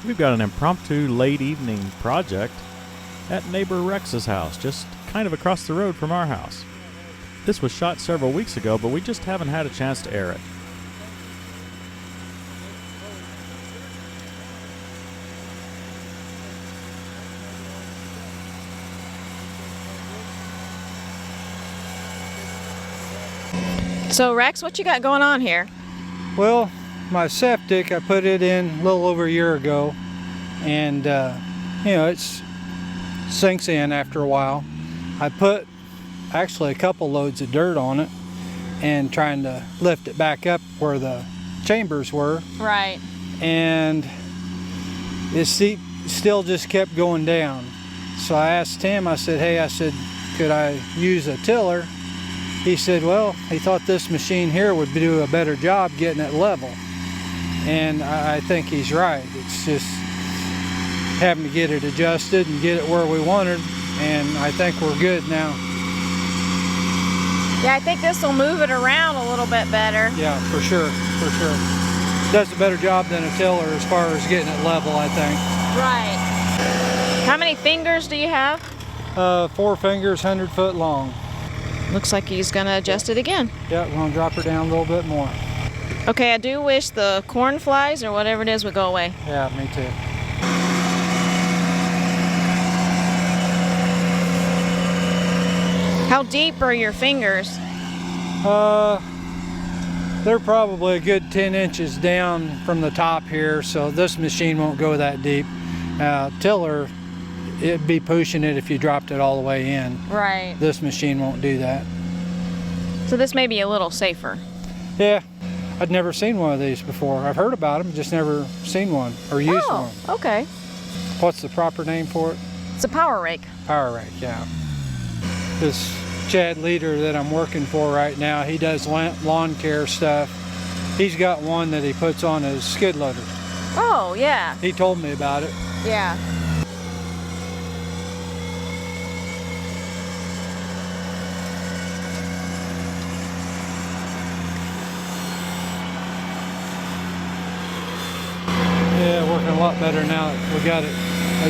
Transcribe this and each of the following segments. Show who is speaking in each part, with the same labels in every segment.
Speaker 1: We've got an impromptu late evening project at neighbor Rex's house, just kind of across the road from our house. This was shot several weeks ago, but we just haven't had a chance to air it.
Speaker 2: So Rex, what you got going on here?
Speaker 3: Well, my septic, I put it in a little over a year ago, and it sinks in after a while. I put actually a couple loads of dirt on it and trying to lift it back up where the chambers were.
Speaker 2: Right.
Speaker 3: And it still just kept going down. So I asked him, I said, could I use a tiller? He said, well, he thought this machine here would do a better job getting it level. And I think he's right. It's just having to get it adjusted and get it where we wanted, and I think we're good now.
Speaker 2: Yeah, I think this will move it around a little bit better.
Speaker 3: Yeah, for sure. Does a better job than a tiller as far as getting it level, I think.
Speaker 2: Right. How many fingers do you have?
Speaker 3: 4 fingers, 100 foot long.
Speaker 2: Looks like he's going to adjust it again.
Speaker 3: Yeah, we're going to drop her down a little bit more.
Speaker 2: Okay, I do wish the corn flies or whatever it is would go away.
Speaker 3: Yeah, me too.
Speaker 2: How deep are your fingers?
Speaker 3: They're probably a good 10 inches down from the top here, so this machine won't go that deep. Tiller, it'd be pushing it if you dropped it all the way in.
Speaker 2: Right.
Speaker 3: This machine won't do that.
Speaker 2: So this may be a little safer.
Speaker 3: Yeah, I'd never seen one of these before. I've heard about them, just never seen one or used one.
Speaker 2: Okay.
Speaker 3: What's the proper name for it?
Speaker 2: It's a power rake.
Speaker 3: Power rake, yeah. This Chad leader that I'm working for right now, he does lawn care stuff. He's got one that he puts on his skid loader.
Speaker 2: Oh, yeah.
Speaker 3: He told me about it.
Speaker 2: Yeah.
Speaker 3: Yeah, working a lot better now that we got it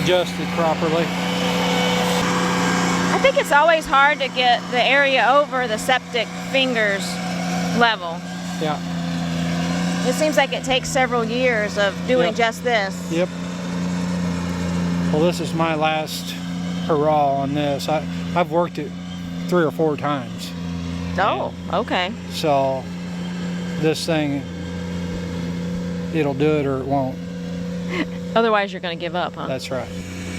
Speaker 3: adjusted properly.
Speaker 2: I think it's always hard to get the area over the septic fingers level.
Speaker 3: Yeah.
Speaker 2: It seems like it takes several years of doing just this.
Speaker 3: Yep. Well, this is my last hurrah on this. I've worked it 3 or 4 times.
Speaker 2: Oh, okay.
Speaker 3: So this thing, it'll do it or it won't.
Speaker 2: Otherwise you're going to give up, huh?
Speaker 3: That's right.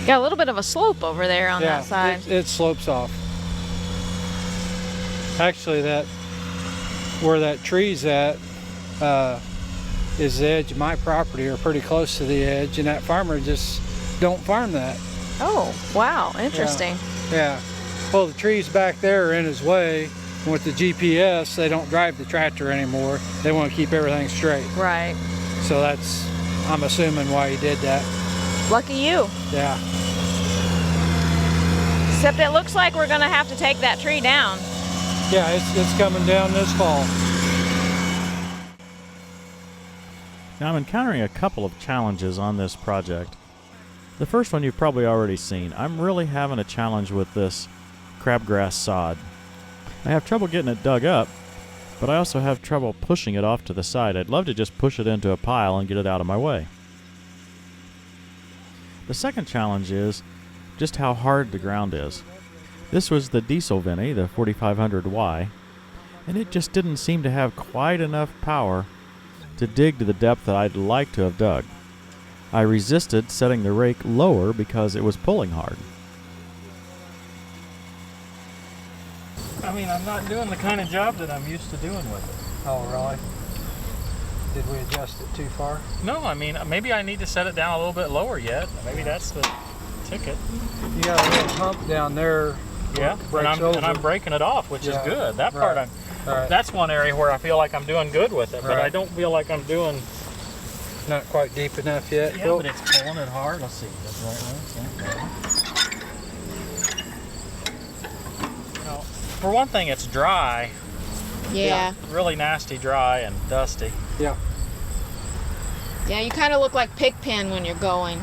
Speaker 2: Got a little bit of a slope over there on that side.
Speaker 3: It slopes off. Actually, where that tree's at is the edge of my property, or pretty close to the edge, and that farmer just don't farm that.
Speaker 2: Oh, wow, interesting.
Speaker 3: Yeah. Well, the trees back there are in his way. With the GPS, they don't drive the tractor anymore. They want to keep everything straight.
Speaker 2: Right.
Speaker 3: So I'm assuming why he did that.
Speaker 2: Lucky you.
Speaker 3: Yeah.
Speaker 2: Except it looks like we're going to have to take that tree down.
Speaker 3: Yeah, it's coming down this fall.
Speaker 1: Now, I'm encountering a couple of challenges on this project. The first one you've probably already seen. I'm really having a challenge with this crabgrass sod. I have trouble getting it dug up, but I also have trouble pushing it off to the side. I'd love to just push it into a pile and get it out of my way. The second challenge is just how hard the ground is. This was the diesel Vinny, the 4500Y, and it just didn't seem to have quite enough power to dig to the depth that I'd like to have dug. I resisted setting the rake lower because it was pulling hard.
Speaker 4: I mean, I'm not doing the kind of job that I'm used to doing with it.
Speaker 3: Oh, really? Did we adjust it too far?
Speaker 4: No, I mean, maybe I need to set it down a little bit lower yet. Maybe that's the ticket.
Speaker 3: You got a little hump down there.
Speaker 4: Yeah, and I'm breaking it off, which is good. That part, that's one area where I feel like I'm doing good with it, but I don't feel like I'm doing...
Speaker 3: Not quite deep enough yet.
Speaker 4: Yeah, but it's pulling it hard. Let's see. That's right. Now, for one thing, it's dry.
Speaker 2: Yeah.
Speaker 4: Really nasty dry and dusty.
Speaker 3: Yeah.
Speaker 2: Yeah, you kind of look like Pigpen when you're going.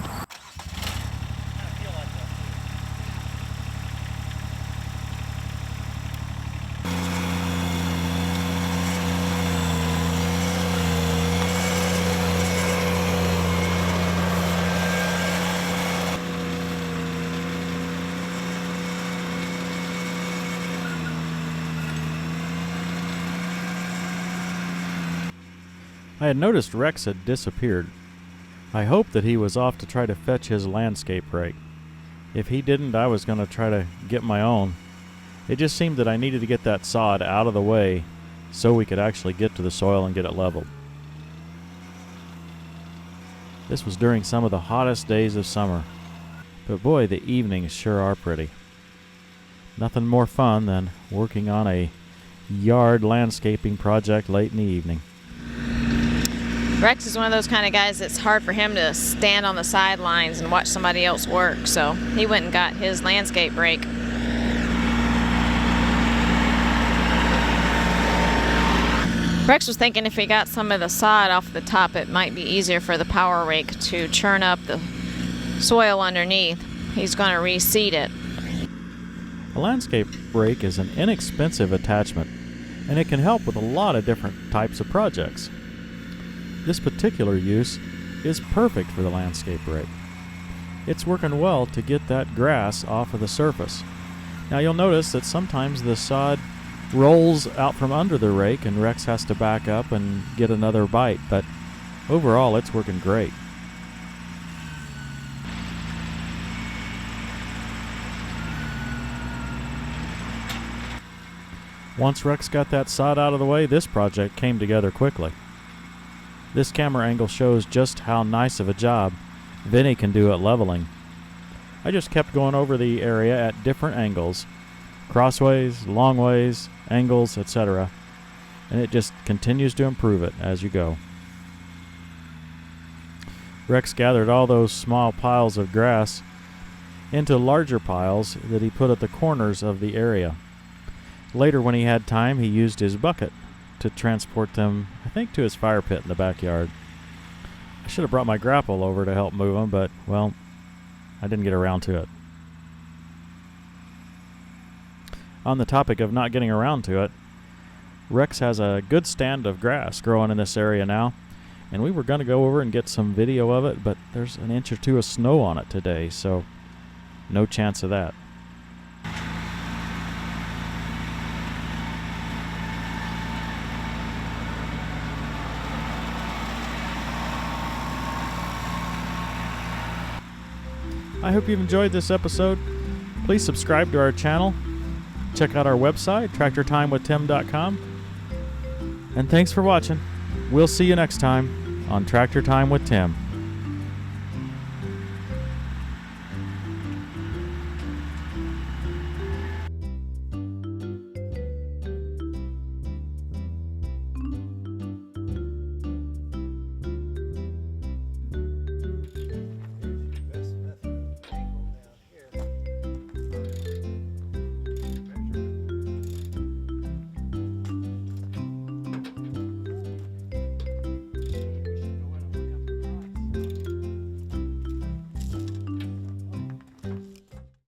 Speaker 1: I had noticed Rex had disappeared. I hoped that he was off to try to fetch his landscape rake. If he didn't, I was going to try to get my own. It just seemed that I needed to get that sod out of the way so we could actually get to the soil and get it leveled. This was during some of the hottest days of summer, but boy, the evenings sure are pretty. Nothing more fun than working on a yard landscaping project late in the evening.
Speaker 2: Rex is one of those kind of guys that's hard for him to stand on the sidelines and watch somebody else work, so he went and got his landscape rake. Rex was thinking if he got some of the sod off the top, it might be easier for the power rake to churn up the soil underneath. He's going to reseed it.
Speaker 1: A landscape rake is an inexpensive attachment, and it can help with a lot of different types of projects. This particular use is perfect for the landscape rake. It's working well to get that grass off of the surface. Now you'll notice that sometimes the sod rolls out from under the rake and Rex has to back up and get another bite, but overall it's working great. Once Rex got that sod out of the way, this project came together quickly. This camera angle shows just how nice of a job Vinny can do at leveling. I just kept going over the area at different angles, crossways, longways, angles, etc., and it just continues to improve it as you go. Rex gathered all those small piles of grass into larger piles that he put at the corners of the area. Later, when he had time, he used his bucket to transport them, I think, to his fire pit in the backyard. I should have brought my grapple over to help move them, but, well, I didn't get around to it. On the topic of not getting around to it, Rex has a good stand of grass growing in this area now, and we were going to go over and get some video of it, but there's an inch or two of snow on it today, so no chance of that. I hope you've enjoyed this episode. Please subscribe to our channel. Check out our website, tractortimewithtim.com. And thanks for watching. We'll see you next time on Tractor Time with Tim.